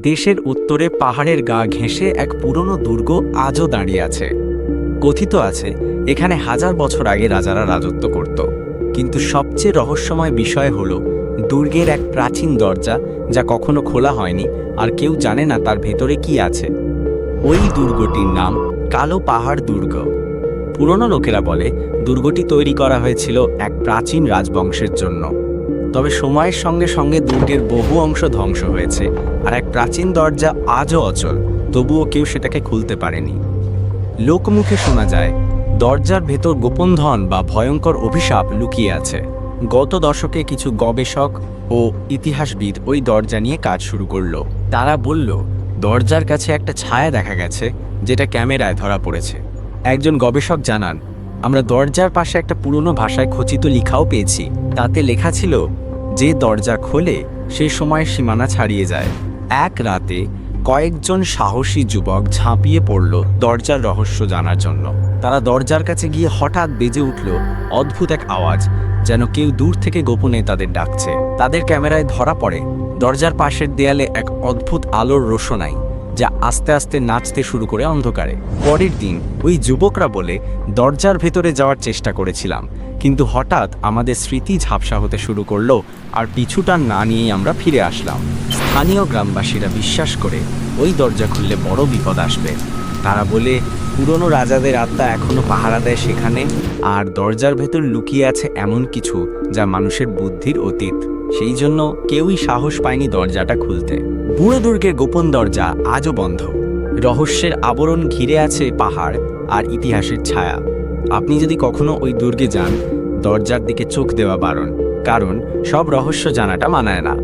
দেশের উত্তরে পাহাড়ের গা ঘেঁষে এক পুরনো দুর্গ আজও দাঁড়িয়ে আছে। কথিত আছে এখানে হাজার বছর আগে রাজারা রাজত্ব করত। কিন্তু সবচেয়ে রহস্যময় বিষয় হল দুর্গের এক প্রাচীন দরজা, যা কখনো খোলা হয়নি আর কেউ জানে না তার ভেতরে কি আছে। ওই দুর্গটির নাম কালো পাহাড় দুর্গ। পুরনো লোকেরা বলে দুর্গটি তৈরি করা হয়েছিল এক প্রাচীন রাজবংশের জন্য। তবে সময়ের সঙ্গে সঙ্গে দুর্গের বহু অংশ ধ্বংস হয়েছে, আর এক প্রাচীন দরজা আজও অচল, তবুও কেউ সেটাকে খুলতে পারেনি। লোকমুখে শোনা যায় দরজার ভেতর গোপন ধন বা ভয়ঙ্কর অভিশাপ লুকিয়ে আছে। গত দশকে কিছু গবেষক ও ইতিহাসবিদ ওই দরজা নিয়ে কাজ শুরু করলো। তারা বলল দরজার কাছে একটা ছায়া দেখা গেছে, যেটা ক্যামেরায় ধরা পড়েছে। একজন গবেষক জানান, আমরা দরজার পাশে একটা পুরনো ভাষায় খচিত লেখাও পেয়েছি। তাতে লেখা ছিল, যে দরজা খোলে সে সময়ের সীমানা ছাড়িয়ে যায়। এক রাতে কয়েকজন সাহসী যুবক ঝাঁপিয়ে পড়ল দরজার রহস্য জানার জন্য। তারা দরজার কাছে গিয়ে হঠাৎ বেজে উঠল অদ্ভুত এক আওয়াজ, যেন কেউ দূর থেকে গোপনে তাদের ডাকছে। তাদের ক্যামেরায় ধরা পড়ে দরজার পাশের দেয়ালে এক অদ্ভুত আলোর রোশনাই, যা আস্তে আস্তে নাচতে শুরু করে অন্ধকারে। পরের দিন ওই যুবকরা বলে, দরজার ভেতরে যাওয়ার চেষ্টা করেছিলাম, কিন্তু হঠাৎ আমাদের স্মৃতি ঝাপসা হতে শুরু করলো, আর পিছুটা না নিয়েই আমরা ফিরে আসলাম। স্থানীয় গ্রামবাসীরা বিশ্বাস করে ওই দরজা খুললে বড় বিপদ আসবে। তারা বলে পুরনো রাজাদের আত্মা এখনো পাহারা দেয় সেখানে, আর দরজার ভেতর লুকিয়ে আছে এমন কিছু যা মানুষের বুদ্ধির অতীত। সেই জন্য কেউই সাহস পায়নি দরজাটা খুলতে। বুড়ো দুর্গের গোপন দরজা আজও বন্ধ। রহস্যের আবরণ ঘিরে আছে পাহাড় আর ইতিহাসের ছায়া। আপনি যদি কখনো ওই দুর্গে যান, দরজার দিকে চোখ দেওয়া বারণ, কারণ সব রহস্য জানাটা মানায় না।